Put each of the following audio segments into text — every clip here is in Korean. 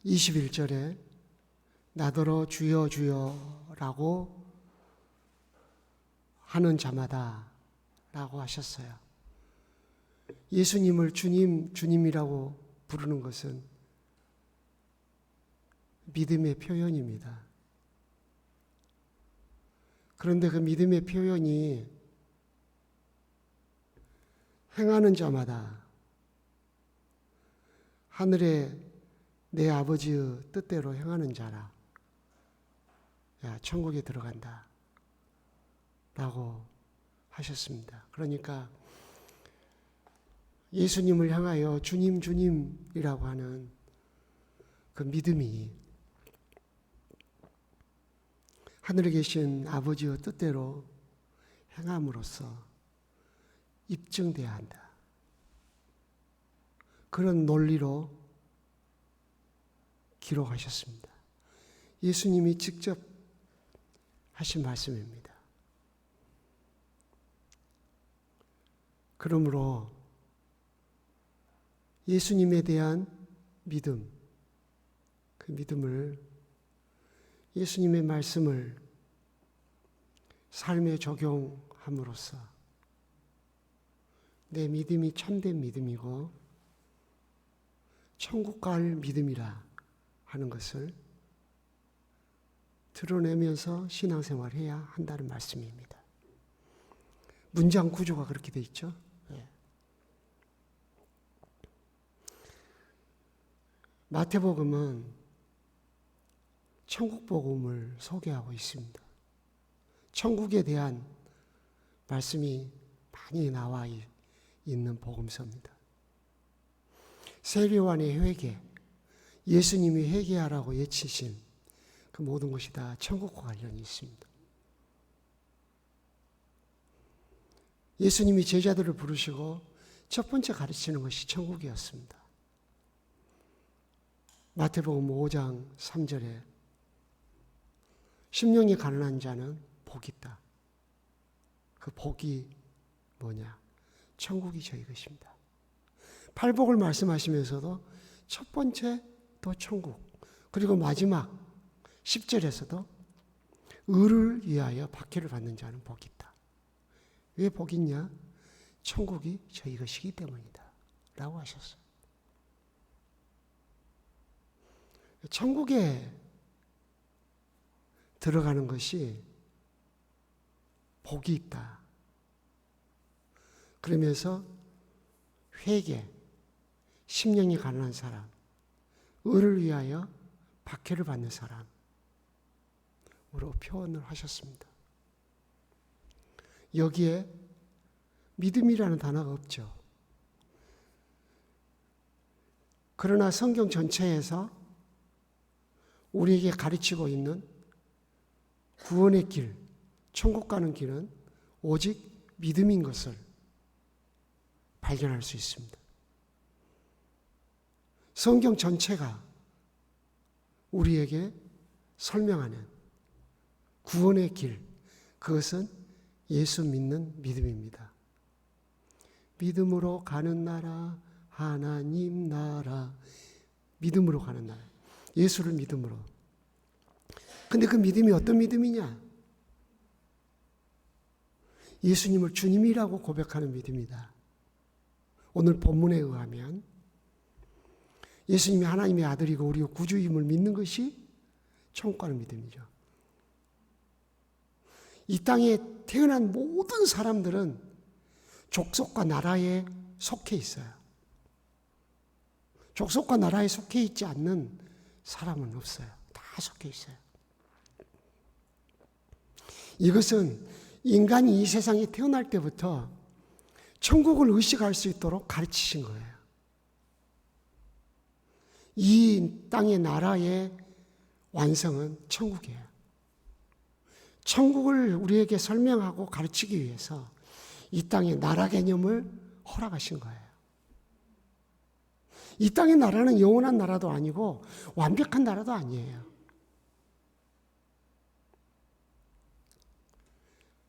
21절에 나더러 주여 주여 라고 하는 자마다 라고 하셨어요. 예수님을 주님, 주님이라고 부르는 것은 믿음의 표현입니다. 그런데 그 믿음의 표현이 행하는 자마다 하늘에 내 아버지의 뜻대로 행하는 자라 야 천국에 들어간다 라고 하셨습니다. 그러니까 예수님을 향하여 주님 주님이라고 하는 그 믿음이 하늘에 계신 아버지의 뜻대로 행함으로써 입증돼야 한다. 그런 논리로 기록하셨습니다. 예수님이 직접 하신 말씀입니다. 그러므로 예수님에 대한 믿음, 그 믿음을 예수님의 말씀을 삶에 적용함으로써 내 믿음이 참된 믿음이고 천국 갈 믿음이라 하는 것을 드러내면서 신앙생활을 해야 한다는 말씀입니다. 문장 구조가 그렇게 돼 있죠. 마태복음은 천국복음을 소개하고 있습니다. 천국에 대한 말씀이 많이 나와 있는 복음서입니다. 세례요한의 회개, 예수님이 회개하라고 외치신 그 모든 것이 다 천국과 관련이 있습니다. 예수님이 제자들을 부르시고 첫 번째 가르치는 것이 천국이었습니다. 마태복음 5장 3절에 심령이 가난한 자는 복이 있다. 그 복이 뭐냐? 천국이 저희 것입니다. 팔복을 말씀하시면서도 첫 번째 또 천국, 그리고 마지막 10절에서도 의를 위하여 박해를 받는 자는 복이 있다. 왜 복이 있냐? 천국이 저희 것이기 때문이다 라고 하셨어요. 천국에 들어가는 것이 복이 있다. 그러면서 회개, 심령이 가난한 사람, 의를 위하여 박해를 받는 사람으로 표현을 하셨습니다. 여기에 믿음이라는 단어가 없죠. 그러나 성경 전체에서 우리에게 가르치고 있는 구원의 길, 천국 가는 길은 오직 믿음인 것을 발견할 수 있습니다. 성경 전체가 우리에게 설명하는 구원의 길, 그것은 예수 믿는 믿음입니다. 믿음으로 가는 나라, 하나님 나라, 믿음으로 가는 나라, 예수를 믿음으로. 근데 그 믿음이 어떤 믿음이냐? 예수님을 주님이라고 고백하는 믿음이다. 오늘 본문에 의하면 예수님이 하나님의 아들이고 우리의 구주임을 믿는 것이 천국 가는 믿음이죠. 이 땅에 태어난 모든 사람들은 족속과 나라에 속해 있어요. 족속과 나라에 속해 있지 않는 사람은 없어요. 다 속해 있어요. 이것은 인간이 이 세상에 태어날 때부터 천국을 의식할 수 있도록 가르치신 거예요. 이 땅의 나라의 완성은 천국이에요. 천국을 우리에게 설명하고 가르치기 위해서 이 땅의 나라 개념을 허락하신 거예요. 이 땅의 나라는 영원한 나라도 아니고 완벽한 나라도 아니에요.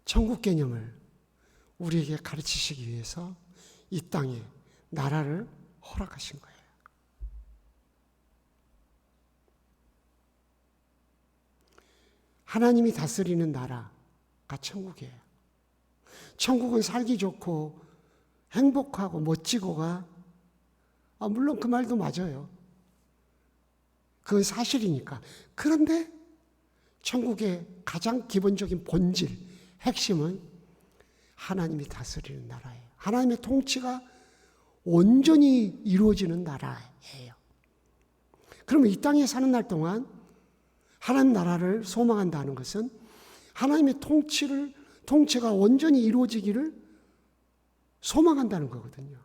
천국 개념을 우리에게 가르치시기 위해서 이 땅에 나라를 허락하신 거예요. 하나님이 다스리는 나라가 천국이에요. 천국은 살기 좋고 행복하고 멋지고가 물론 그 말도 맞아요. 그건 사실이니까. 그런데 천국의 가장 기본적인 본질, 핵심은 하나님이 다스리는 나라예요. 하나님의 통치가 온전히 이루어지는 나라예요. 그러면 이 땅에 사는 날 동안 하나님 나라를 소망한다는 것은 하나님의 통치가 온전히 이루어지기를 소망한다는 거거든요.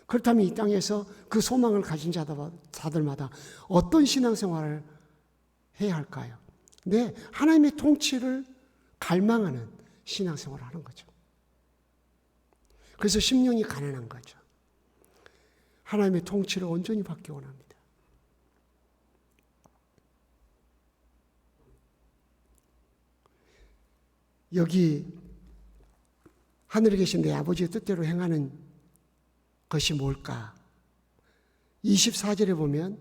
그렇다면 이 땅에서 그 소망을 가진 자들마다 어떤 신앙생활을 해야 할까요? 네, 하나님의 통치를 갈망하는 신앙생활을 하는 거죠. 그래서 심령이 가난한 거죠. 하나님의 통치를 온전히 받기 원합니다. 여기 하늘에 계신 내 아버지의 뜻대로 행하는 것이 뭘까? 24절에 보면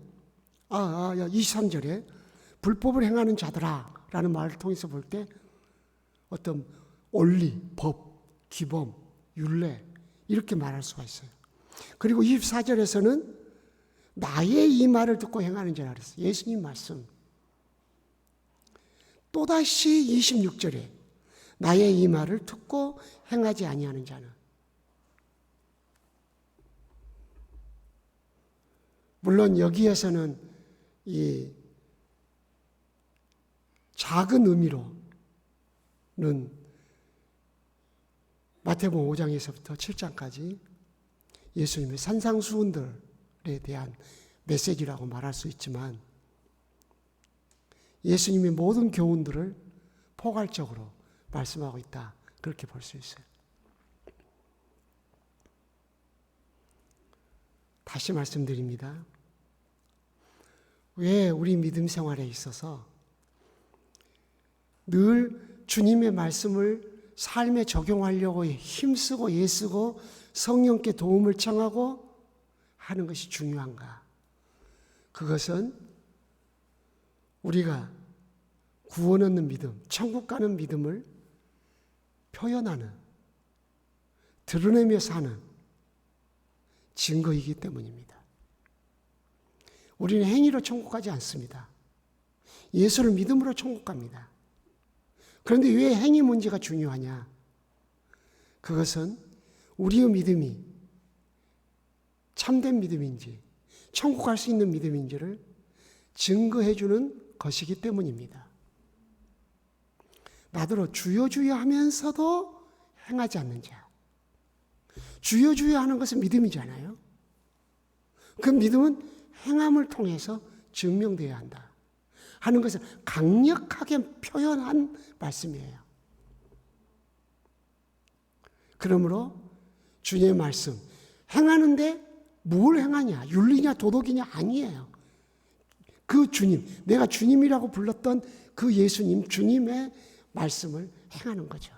23절에 불법을 행하는 자들아 라는 말을 통해서 볼 때 어떤 원리, 법, 규범, 율례 이렇게 말할 수가 있어요. 그리고 24절에서는 나의 이 말을 듣고 행하는 자라 그랬어요. 예수님 말씀. 또다시 26절에 나의 이 말을 듣고 행하지 아니하는 자는, 물론 여기에서는 이 작은 의미로는 마태복음 5장에서부터 7장까지 예수님의 산상수훈들에 대한 메시지라고 말할 수 있지만 예수님의 모든 교훈들을 포괄적으로 말씀하고 있다. 그렇게 볼 수 있어요. 다시 말씀드립니다. 왜 우리 믿음 생활에 있어서 늘 주님의 말씀을 삶에 적용하려고 힘쓰고 애쓰고 성령께 도움을 청하고 하는 것이 중요한가? 그것은 우리가 구원 얻는 믿음, 천국 가는 믿음을 표현하는, 드러내며 사는 증거이기 때문입니다. 우리는 행위로 천국 가지 않습니다. 예수를 믿음으로 천국 갑니다. 그런데 왜 행위 문제가 중요하냐? 그것은 우리의 믿음이 참된 믿음인지 천국 갈 수 있는 믿음인지를 증거해 주는 것이기 때문입니다. 나더러 주여 주여 하면서도 행하지 않는 자. 주여 주여 하는 것은 믿음이잖아요. 그 믿음은 행함을 통해서 증명되어야 한다 하는 것을 강력하게 표현한 말씀이에요. 그러므로 주님의 말씀, 행하는데 뭘 행하냐? 윤리냐 도덕이냐? 아니에요. 그 주님, 내가 주님이라고 불렀던 그 예수님, 주님의 말씀을 행하는 거죠.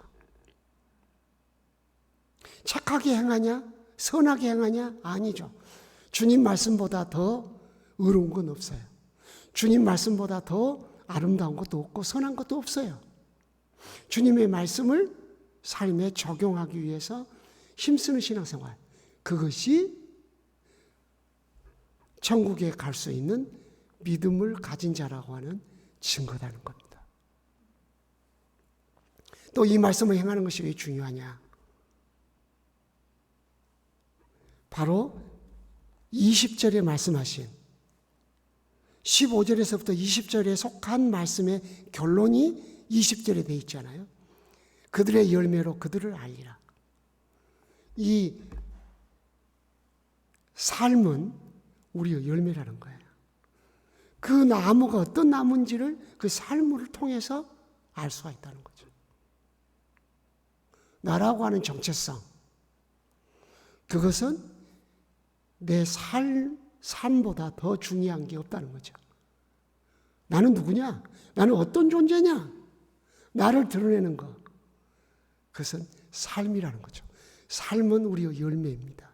착하게 행하냐? 선하게 행하냐? 아니죠. 주님 말씀보다 더 의로운 건 없어요. 주님 말씀보다 더 아름다운 것도 없고 선한 것도 없어요. 주님의 말씀을 삶에 적용하기 위해서 힘쓰는 신앙생활, 그것이 천국에 갈 수 있는 믿음을 가진 자라고 하는 증거라는 겁니다. 또 이 말씀을 행하는 것이 왜 중요하냐? 바로 20절에 말씀하신 15절에서부터 20절에 속한 말씀의 결론이 20절에 되어 있잖아요. 그들의 열매로 그들을 알리라. 이 삶은 우리의 열매라는 거예요. 그 나무가 어떤 나무인지를 그 삶을 통해서 알 수가 있다는 거죠. 나라고 하는 정체성, 그것은 내 삶보다 더 중요한 게 없다는 거죠. 나는 누구냐? 나는 어떤 존재냐? 나를 드러내는 것, 그것은 삶이라는 거죠. 삶은 우리의 열매입니다.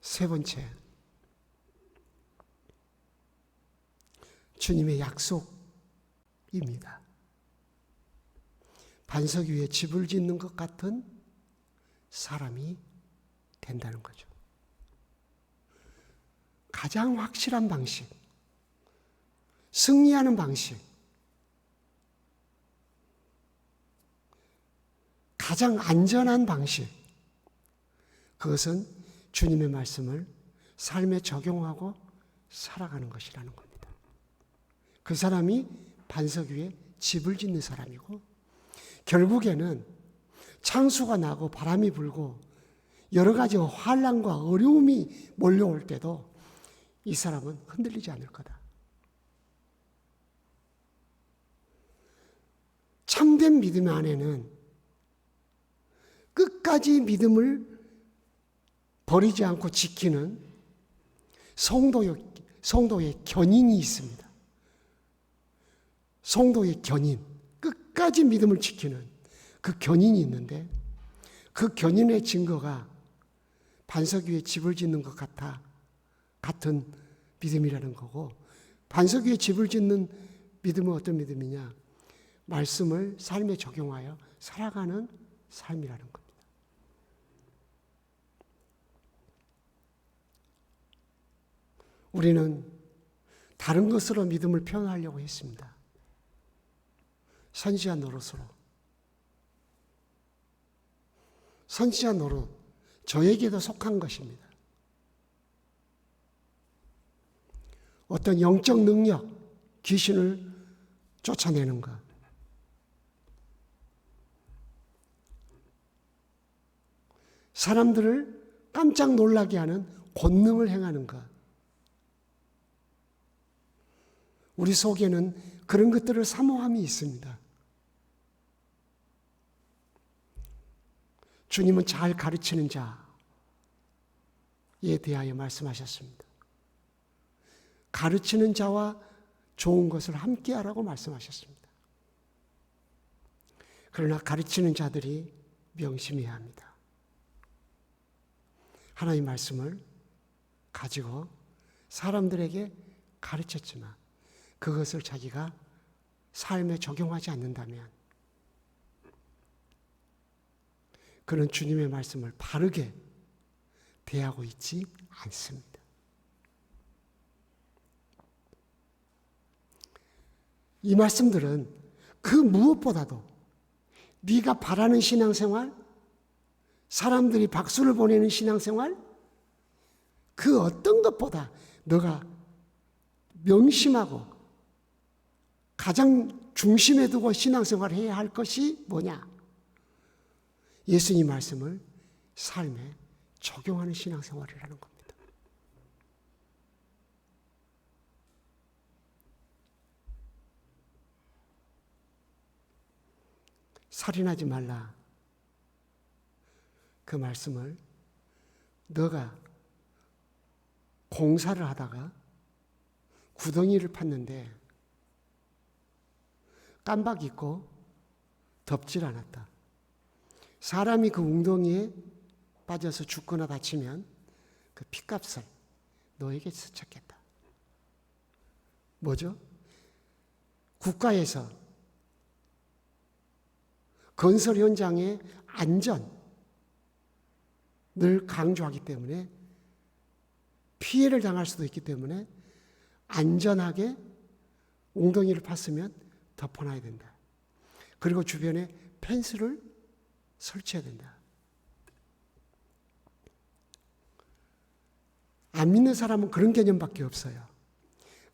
세 번째, 주님의 약속입니다. 반석 위에 집을 짓는 것 같은 사람이 된다는 거죠. 가장 확실한 방식, 승리하는 방식, 가장 안전한 방식, 그것은 주님의 말씀을 삶에 적용하고 살아가는 것이라는 겁니다. 그 사람이 반석 위에 집을 짓는 사람이고, 결국에는 창수가 나고 바람이 불고 여러 가지 환난과 어려움이 몰려올 때도 이 사람은 흔들리지 않을 거다. 참된 믿음 안에는 끝까지 믿음을 버리지 않고 지키는 성도의 견인이 있습니다. 성도의 견인, 끝까지 믿음을 지키는 그 견인이 있는데, 그 견인의 증거가 반석 위에 집을 짓는 것 같은 믿음이라는 거고, 반석 위에 집을 짓는 믿음은 어떤 믿음이냐? 말씀을 삶에 적용하여 살아가는 삶이라는 겁니다. 우리는 다른 것으로 믿음을 표현하려고 했습니다. 선지자 노릇으로. 선지자 노릇, 저에게도 속한 것입니다. 어떤 영적 능력, 귀신을 쫓아내는 것. 사람들을 깜짝 놀라게 하는 권능을 행하는 것. 우리 속에는 그런 것들을 사모함이 있습니다. 주님은 잘 가르치는 자에 대하여 말씀하셨습니다. 가르치는 자와 좋은 것을 함께 하라고 말씀하셨습니다. 그러나 가르치는 자들이 명심해야 합니다. 하나님의 말씀을 가지고 사람들에게 가르쳤지만 그것을 자기가 삶에 적용하지 않는다면 그는 주님의 말씀을 바르게 대하고 있지 않습니다. 이 말씀들은 그 무엇보다도 네가 바라는 신앙생활, 사람들이 박수를 보내는 신앙생활, 그 어떤 것보다 너가 명심하고 가장 중심에 두고 신앙생활을 해야 할 것이 뭐냐? 예수님 말씀을 삶에 적용하는 신앙생활이라는 겁니다. 살인하지 말라. 그 말씀을 너가 공사를 하다가 구덩이를 팠는데 깜박 잊고 덮질 않았다. 사람이 그 웅덩이에 빠져서 죽거나 다치면 그 피값을 너에게 스쳤겠다. 뭐죠? 국가에서 건설 현장의 안전을 강조하기 때문에 피해를 당할 수도 있기 때문에 안전하게 웅덩이를 팠으면 덮어놔야 된다. 그리고 주변에 펜스를 설치해야 된다. 안 믿는 사람은 그런 개념밖에 없어요.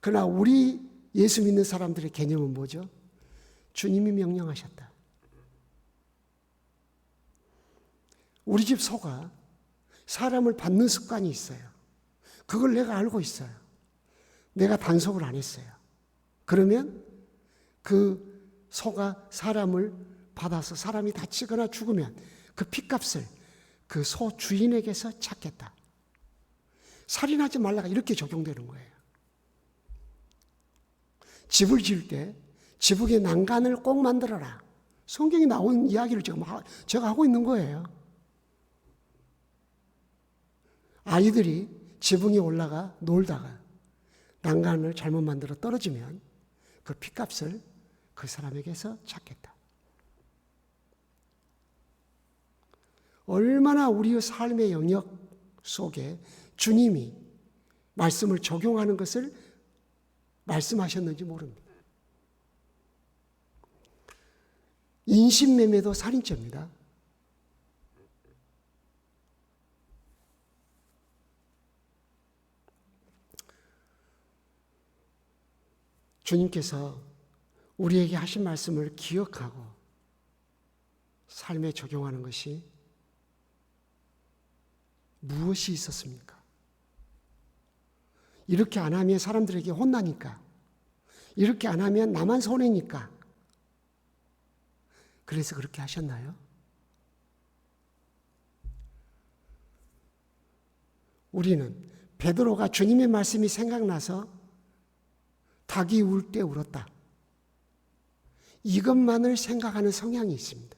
그러나 우리 예수 믿는 사람들의 개념은 뭐죠? 주님이 명령하셨다. 우리 집 소가 사람을 받는 습관이 있어요. 그걸 내가 알고 있어요. 내가 단속을 안 했어요. 그러면 그 소가 사람을 받아서 사람이 다치거나 죽으면 그 핏값을 그 소 주인에게서 찾겠다. 살인하지 말라가 이렇게 적용되는 거예요. 집을 지을 때 지붕의 난간을 꼭 만들어라. 성경에 나온 이야기를 제가 하고 있는 거예요. 아이들이 지붕에 올라가 놀다가 난간을 잘못 만들어 떨어지면 그 핏값을 그 사람에게서 찾겠다. 얼마나 우리의 삶의 영역 속에 주님이 말씀을 적용하는 것을 말씀하셨는지 모릅니다. 인신매매도 살인죄입니다. 주님께서 우리에게 하신 말씀을 기억하고 삶에 적용하는 것이 무엇이 있었습니까? 이렇게 안 하면 사람들에게 혼나니까, 이렇게 안 하면 나만 손해니까, 그래서 그렇게 하셨나요? 우리는 베드로가 주님의 말씀이 생각나서 닭이 울 때 울었다, 이것만을 생각하는 성향이 있습니다.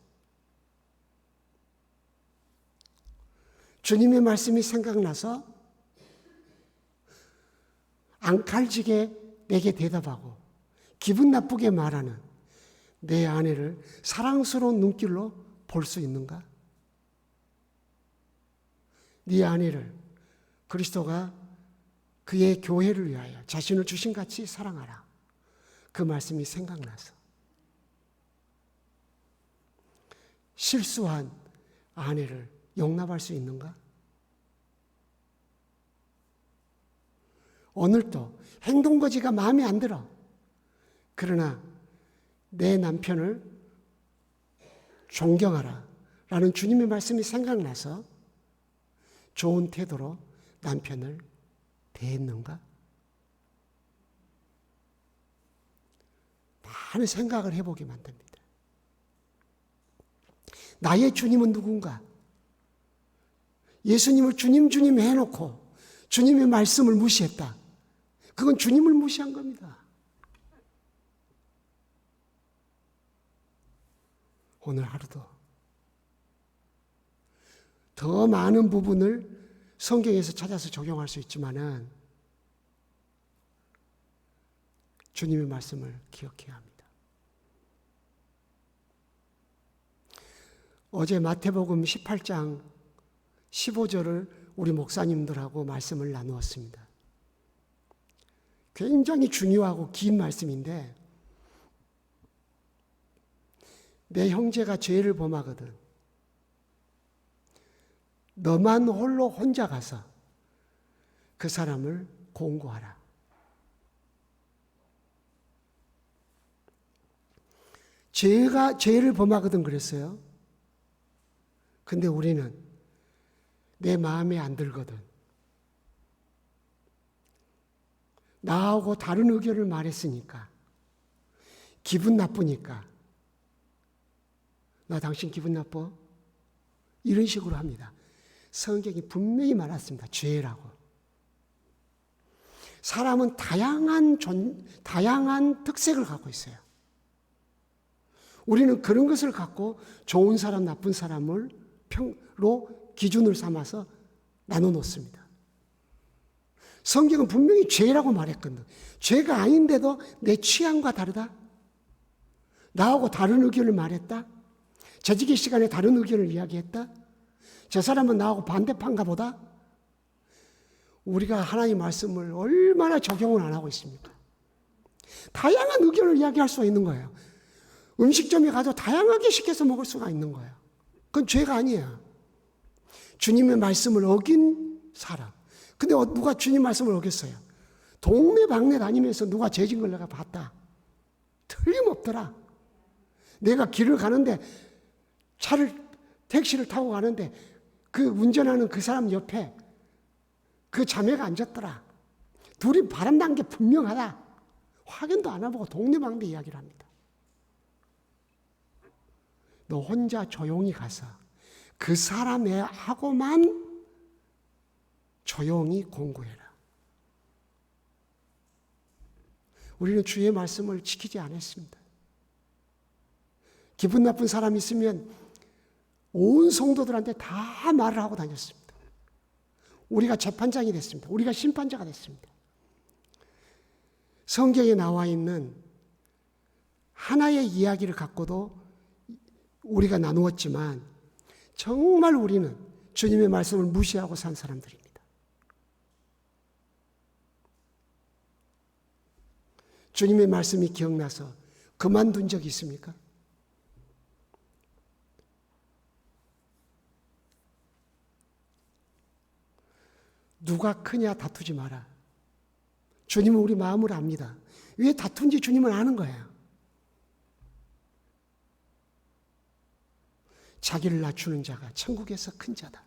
주님의 말씀이 생각나서 앙칼지게 내게 대답하고 기분 나쁘게 말하는 내 아내를 사랑스러운 눈길로 볼 수 있는가? 네 아내를 그리스도가 그의 교회를 위하여 자신을 주신 같이 사랑하라. 그 말씀이 생각나서 실수한 아내를 용납할 수 있는가? 오늘도 행동거지가 마음에 안 들어. 그러나 내 남편을 존경하라 라는 주님의 말씀이 생각나서 좋은 태도로 남편을 대했는가? 많은 생각을 해보게 만듭니다. 나의 주님은 누군가? 예수님을 주님 해놓고 주님의 말씀을 무시했다. 그건 주님을 무시한 겁니다. 오늘 하루도 더 많은 부분을 성경에서 찾아서 적용할 수 있지만은 주님의 말씀을 기억해야 합니다. 어제 마태복음 18장 15절을 우리 목사님들하고 말씀을 나누었습니다. 굉장히 중요하고 긴 말씀인데, 내 형제가 죄를 범하거든 너만 홀로 혼자 가서 그 사람을 공고하라. 죄를 범하거든 그랬어요. 근데 우리는 내 마음에 안 들거든, 나하고 다른 의견을 말했으니까, 기분 나쁘니까, 나 당신 기분 나빠? 이런 식으로 합니다. 성경이 분명히 말했습니다. 죄라고. 사람은 다양한 특색을 갖고 있어요. 우리는 그런 것을 갖고 좋은 사람, 나쁜 사람을 기준을 삼아서 나눠 놓습니다. 성경은 분명히 죄라고 말했거든. 죄가 아닌데도 내 취향과 다르다? 나하고 다른 의견을 말했다? 재직의 시간에 다른 의견을 이야기했다? 저 사람은 나하고 반대판가 보다? 우리가 하나님 말씀을 얼마나 적용을 안 하고 있습니까? 다양한 의견을 이야기할 수가 있는 거예요. 음식점에 가도 다양하게 시켜서 먹을 수가 있는 거예요. 그건 죄가 아니에요. 주님의 말씀을 어긴 사람. 근데 누가 주님 말씀을 어겼어요? 동네방네 다니면서 누가 죄진 걸 내가 봤다. 틀림없더라. 내가 길을 가는데 택시를 타고 가는데 그 운전하는 그 사람 옆에 그 자매가 앉았더라. 둘이 바람난 게 분명하다. 확인도 안 해보고 동네방네 이야기를 합니다. 너 혼자 조용히 가서 그 사람하고만 조용히 공부해라. 우리는 주의 말씀을 지키지 않았습니다. 기분 나쁜 사람이 있으면 온 성도들한테 다 말을 하고 다녔습니다. 우리가 재판장이 됐습니다. 우리가 심판자가 됐습니다. 성경에 나와 있는 하나의 이야기를 갖고도 우리가 나누었지만 정말 우리는 주님의 말씀을 무시하고 산 사람들입니다. 주님의 말씀이 기억나서 그만둔 적이 있습니까? 누가 크냐 다투지 마라. 주님은 우리 마음을 압니다. 왜 다툰지 주님은 아는 거예요. 자기를 낮추는 자가 천국에서 큰 자다.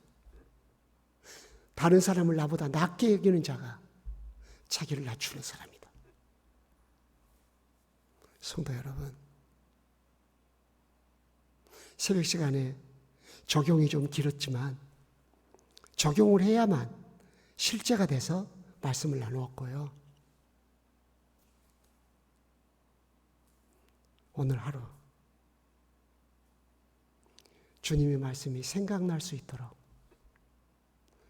다른 사람을 나보다 낮게 여기는 자가 자기를 낮추는 사람이다. 성도 여러분, 새벽 시간에 적용이 좀 길었지만 적용을 해야만 실제가 돼서 말씀을 나누었고요. 오늘 하루 주님의 말씀이 생각날 수 있도록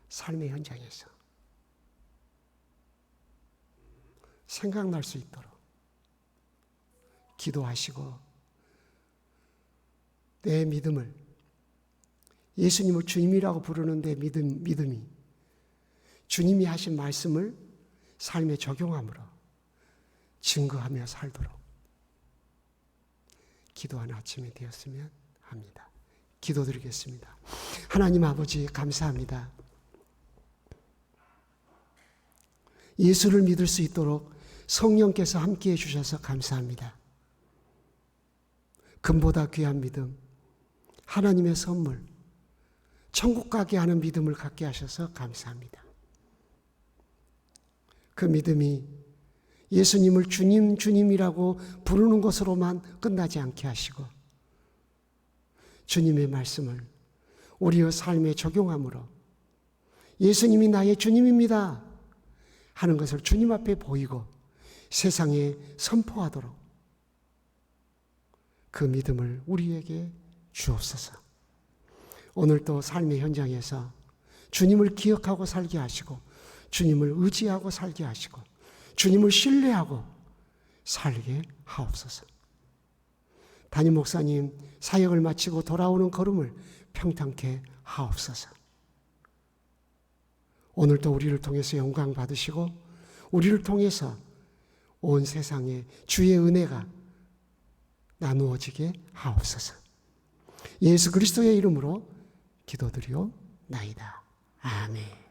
삶의 현장에서 생각날 수 있도록 기도하시고 내 믿음을, 예수님을 주님이라고 부르는 내 믿음이 주님이 하신 말씀을 삶에 적용함으로 증거하며 살도록 기도하는 아침이 되었으면 합니다. 기도드리겠습니다. 하나님 아버지 감사합니다. 예수를 믿을 수 있도록 성령께서 함께해 주셔서 감사합니다. 금보다 귀한 믿음, 하나님의 선물, 천국 가게 하는 믿음을 갖게 하셔서 감사합니다. 그 믿음이 예수님을 주님, 주님이라고 부르는 것으로만 끝나지 않게 하시고 주님의 말씀을 우리의 삶에 적용함으로 예수님이 나의 주님입니다 하는 것을 주님 앞에 보이고 세상에 선포하도록 그 믿음을 우리에게 주옵소서. 오늘도 삶의 현장에서 주님을 기억하고 살게 하시고 주님을 의지하고 살게 하시고 주님을 신뢰하고 살게 하옵소서. 담임 목사님 사역을 마치고 돌아오는 걸음을 평탄케 하옵소서. 오늘도 우리를 통해서 영광 받으시고 우리를 통해서 온 세상에 주의 은혜가 나누어지게 하옵소서. 예수 그리스도의 이름으로 기도드리옵나이다. 아멘.